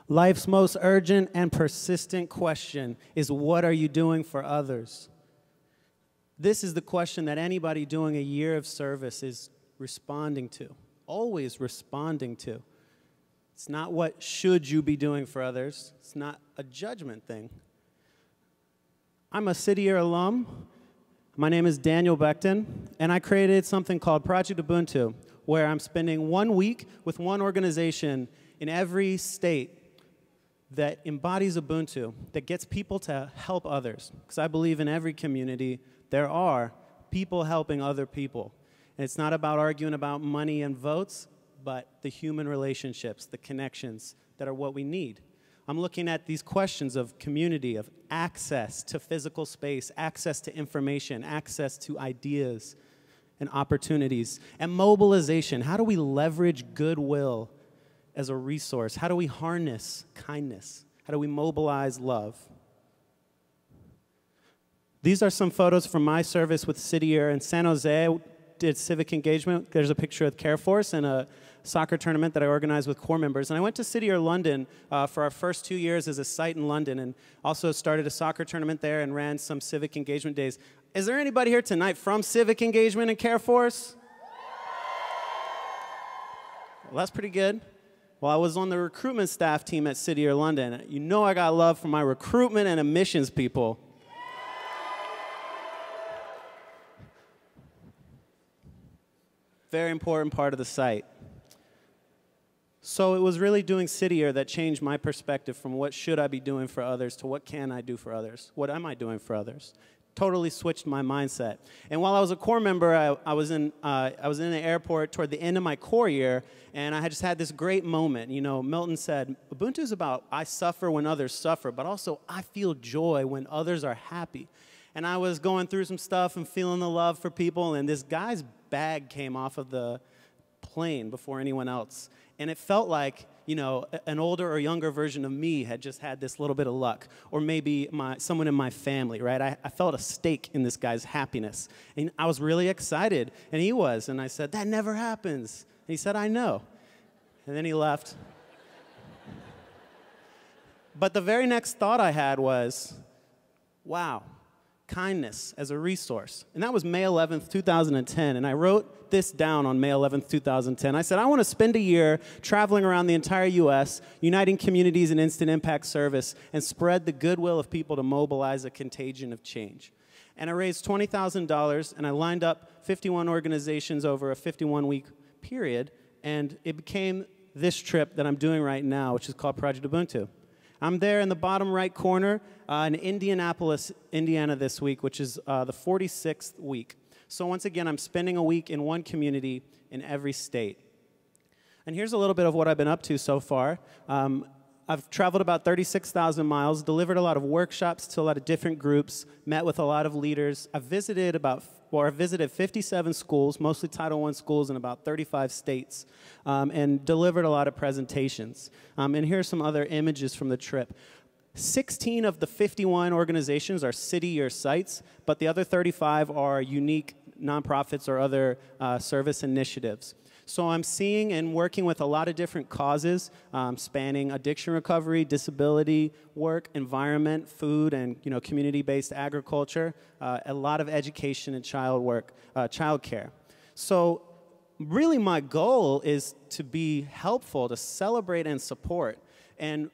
Life's most urgent and persistent question is, what are you doing for others? This is the question that anybody doing a year of service is responding to, always responding to. It's not what should you be doing for others. It's not a judgment thing. I'm a City Year alum. My name is Daniel Becton, and I created something called Project Ubuntu, where I'm spending 1 week with one organization in every state that embodies Ubuntu, that gets people to help others. Because I believe in every community, there are people helping other people. And it's not about arguing about money and votes, but the human relationships, the connections that are what we need. I'm looking at these questions of community, of access to physical space, access to information, access to ideas and opportunities, and mobilization. How do we leverage goodwill as a resource? How do we harness kindness? How do we mobilize love? These are some photos from my service with City Year in San Jose. I did civic engagement. There's a picture of Care Force and a soccer tournament that I organized with core members. And I went to City Year London for our first 2 years as a site in London, and also started a soccer tournament there and ran some civic engagement days. Is there anybody here tonight from civic engagement and Care Force? Well, that's pretty good. Well, I was on the recruitment staff team at City Year London. You know I got love for my recruitment and admissions people. Very important part of the site. So it was really doing City Year that changed my perspective from what should I be doing for others to what can I do for others? What am I doing for others? Totally switched my mindset. And while I was a core member, I was in the airport toward the end of my core year, and I had just had this great moment. You know, Milton said, Ubuntu is about I suffer when others suffer, but also I feel joy when others are happy. And I was going through some stuff and feeling the love for people, and this guy's bag came off of the plane before anyone else. And it felt like, you know, an older or younger version of me had just had this little bit of luck. Or maybe someone in my family, right? I felt a stake in this guy's happiness. And I was really excited, and he was. And I said, that never happens. And he said, I know. And then he left. But the very next thought I had was, wow, kindness as a resource. And that was May 11th, 2010. And I wrote this down on May 11th, 2010. I said, I want to spend a year traveling around the entire U.S., uniting communities in instant impact service, and spread the goodwill of people to mobilize a contagion of change. And I raised $20,000, and I lined up 51 organizations over a 51-week period, and it became this trip that I'm doing right now, which is called Project Ubuntu. I'm there in the bottom right corner in Indianapolis, Indiana this week, which is the 46th week. So once again, I'm spending a week in one community in every state. And here's a little bit of what I've been up to so far. I've traveled about 36,000 miles, delivered a lot of workshops to a lot of different groups, met with a lot of leaders. I've visited 57 schools, mostly Title I schools in about 35 states, and delivered a lot of presentations. And here's some other images from the trip. 16 of the 51 organizations are City Year sites, but the other 35 are unique nonprofits or other service initiatives. So I'm seeing and working with a lot of different causes, spanning addiction recovery, disability work, environment, food, and community-based agriculture, a lot of education and child care. So really my goal is to be helpful, to celebrate and support, and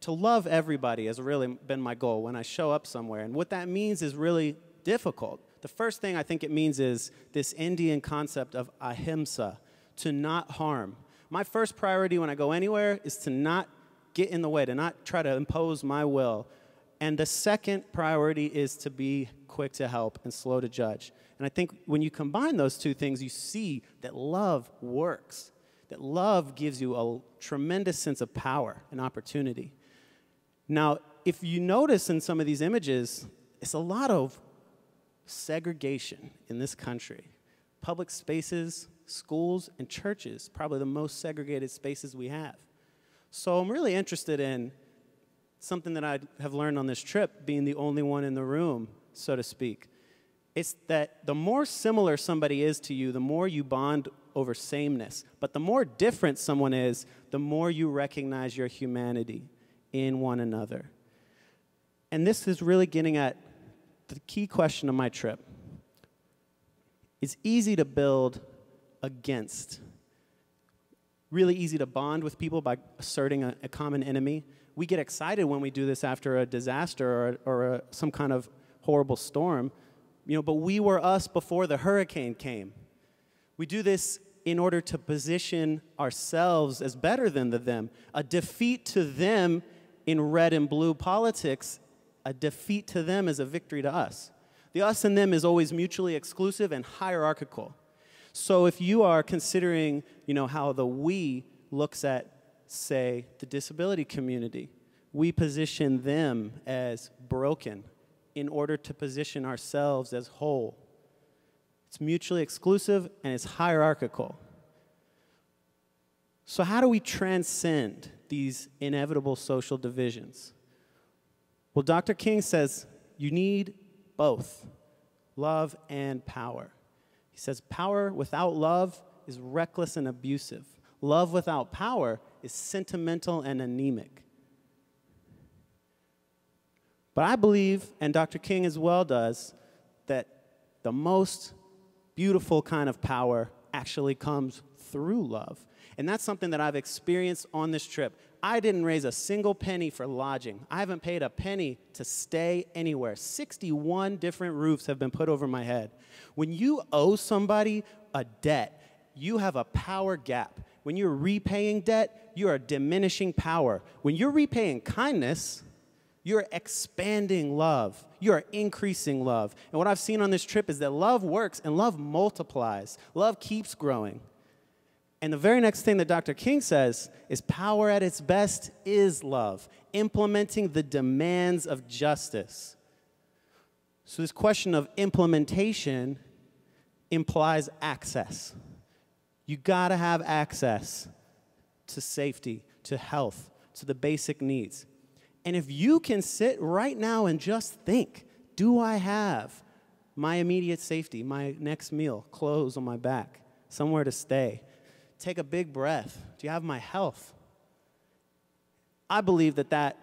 to love everybody has really been my goal when I show up somewhere. And what that means is really difficult. The first thing I think it means is this Indian concept of ahimsa, to not harm. My first priority when I go anywhere is to not get in the way, to not try to impose my will. And the second priority is to be quick to help and slow to judge. And I think when you combine those two things, you see that love works, that love gives you a tremendous sense of power and opportunity. Now, if you notice in some of these images, it's a lot of segregation in this country. Public spaces, schools, and churches, probably the most segregated spaces we have. So I'm really interested in something that I have learned on this trip, being the only one in the room, so to speak. It's that the more similar somebody is to you, the more you bond over sameness. But the more different someone is, the more you recognize your humanity. in one another. And this is really getting at the key question of my trip. It's easy to build against. Really easy to bond with people by asserting a common enemy. We get excited when we do this after a disaster or some kind of horrible storm, but we were us before the hurricane came. We do this in order to position ourselves as better than the them. A defeat to them in red and blue politics, a defeat to them is a victory to us. The us and them is always mutually exclusive and hierarchical. So if you are considering, how the we looks at, say, the disability community, we position them as broken in order to position ourselves as whole. It's mutually exclusive and it's hierarchical. So how do we transcend these inevitable social divisions? Well, Dr. King says you need both, love and power. He says power without love is reckless and abusive. Love without power is sentimental and anemic. But I believe, and Dr. King as well does, that the most beautiful kind of power actually comes through love. And that's something that I've experienced on this trip. I didn't raise a single penny for lodging. I haven't paid a penny to stay anywhere. 61 different roofs have been put over my head. When you owe somebody a debt, you have a power gap. When you're repaying debt, you are diminishing power. When you're repaying kindness, you're expanding love. You are increasing love. And what I've seen on this trip is that love works and love multiplies. Love keeps growing. And the very next thing that Dr. King says is power at its best is love, implementing the demands of justice. So this question of implementation implies access. You gotta have access to safety, to health, to the basic needs. And if you can sit right now and just think, do I have my immediate safety, my next meal, clothes on my back, somewhere to stay? Take a big breath. Do you have my health? I believe that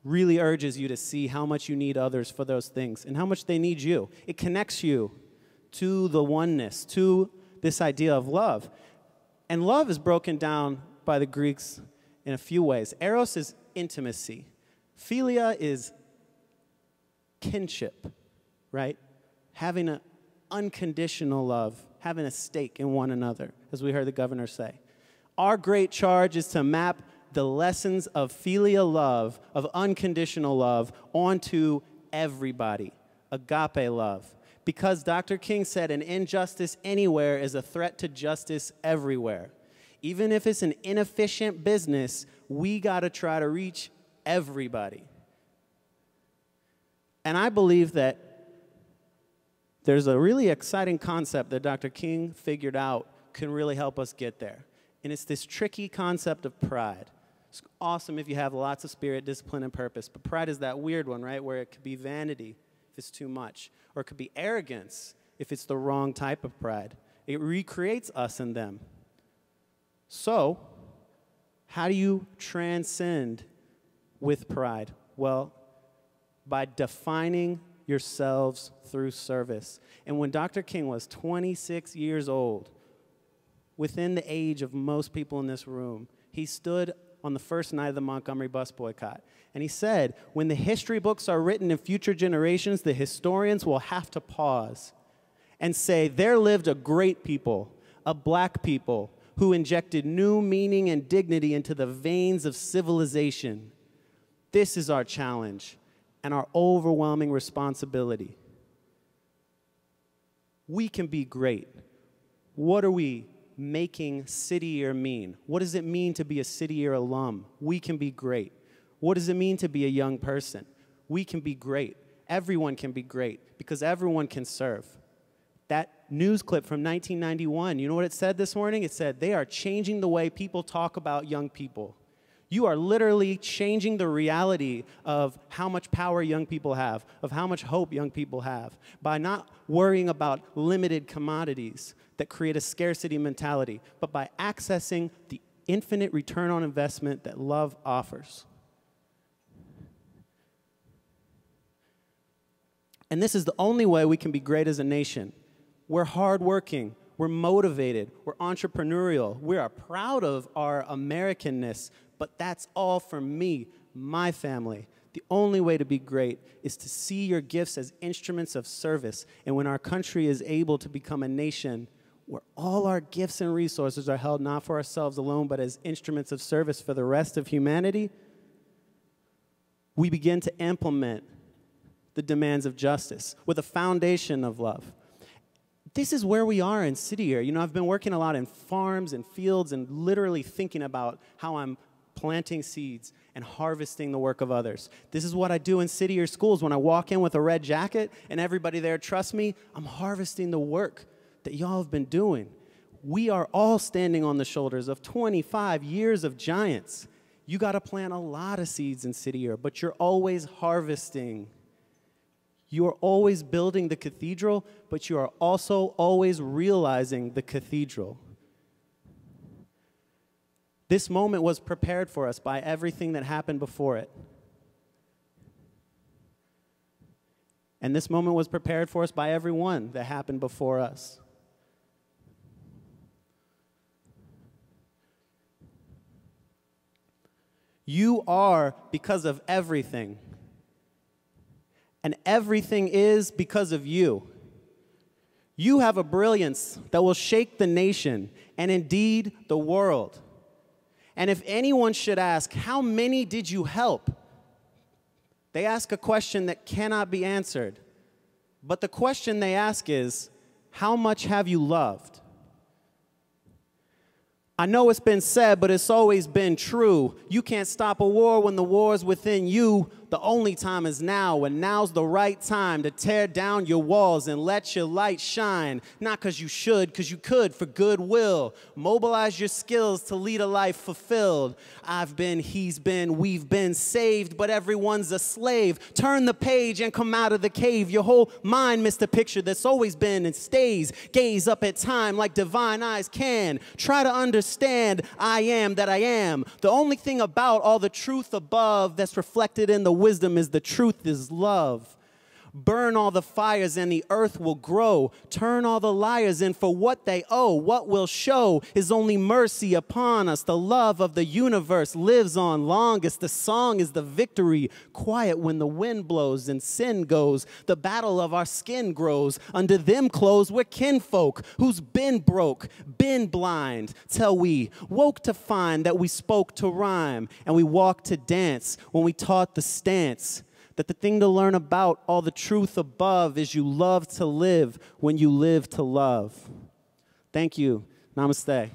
really urges you to see how much you need others for those things and how much they need you. It connects you to the oneness, to this idea of love. And love is broken down by the Greeks in a few ways. Eros is intimacy. Philia is kinship, right? Having an unconditional love, having a stake in one another, as we heard the governor say. Our great charge is to map the lessons of philia love, of unconditional love, onto everybody, agape love. Because Dr. King said an injustice anywhere is a threat to justice everywhere. Even if it's an inefficient business, we got to try to reach everybody. And I believe that there's a really exciting concept that Dr. King figured out can really help us get there. And it's this tricky concept of pride. It's awesome if you have lots of spirit, discipline, and purpose. But pride is that weird one, right, where it could be vanity if it's too much. Or it could be arrogance if it's the wrong type of pride. It recreates us and them. So, how do you transcend with pride? Well, by defining yourselves through service. And when Dr. King was 26 years old, within the age of most people in this room, he stood on the first night of the Montgomery bus boycott. And he said, when the history books are written in future generations, the historians will have to pause and say, there lived a great people, a black people, who injected new meaning and dignity into the veins of civilization. This is our challenge and our overwhelming responsibility. We can be great. What are we making City Year mean? What does it mean to be a City Year alum? We can be great. What does it mean to be a young person? We can be great. Everyone can be great because everyone can serve. That news clip from 1991, you know what it said this morning? It said, they are changing the way people talk about young people. You are literally changing the reality of how much power young people have, of how much hope young people have, by not worrying about limited commodities that create a scarcity mentality, but by accessing the infinite return on investment that love offers. And this is the only way we can be great as a nation. We're hardworking. We're motivated. We're entrepreneurial. We are proud of our Americanness, but that's all for me, my family. The only way to be great is to see your gifts as instruments of service. And when our country is able to become a nation where all our gifts and resources are held not for ourselves alone, but as instruments of service for the rest of humanity, we begin to implement the demands of justice with a foundation of love. This is where we are in City Year. You know, I've been working a lot in farms and fields and literally thinking about how I'm planting seeds and harvesting the work of others. This is what I do in City Year schools. When I walk in with a red jacket and everybody there trusts me, I'm harvesting the work that y'all have been doing. We are all standing on the shoulders of 25 years of giants. You got to plant a lot of seeds in City Year, but you're always harvesting. You are always building the cathedral, but you are also always realizing the cathedral. This moment was prepared for us by everything that happened before it. And this moment was prepared for us by everyone that happened before us. You are because of everything. And everything is because of you. You have a brilliance that will shake the nation and indeed the world. And if anyone should ask, how many did you help? They ask a question that cannot be answered. But the question they ask is, how much have you loved? I know it's been said, but it's always been true. You can't stop a war when the war's within you. The only time is now, and now's the right time to tear down your walls and let your light shine. Not because you should, because you could for goodwill. Mobilize your skills to lead a life fulfilled. I've been, he's been, we've been saved, but everyone's a slave. Turn the page and come out of the cave. Your whole mind missed a picture that's always been and stays. Gaze up at time like divine eyes can. Try to understand I am that I am. The only thing about all the truth above that's reflected in the wisdom is the truth is love. Burn all the fires and the earth will grow. Turn all the liars in for what they owe. What will show is only mercy upon us. The love of the universe lives on longest. The song is the victory. Quiet when the wind blows and sin goes. The battle of our skin grows. Under them clothes we're kinfolk who's been broke, been blind, till we woke to find that we spoke to rhyme and we walked to dance when we taught the stance. That the thing to learn about all the truth above is you love to live when you live to love. Thank you. Namaste.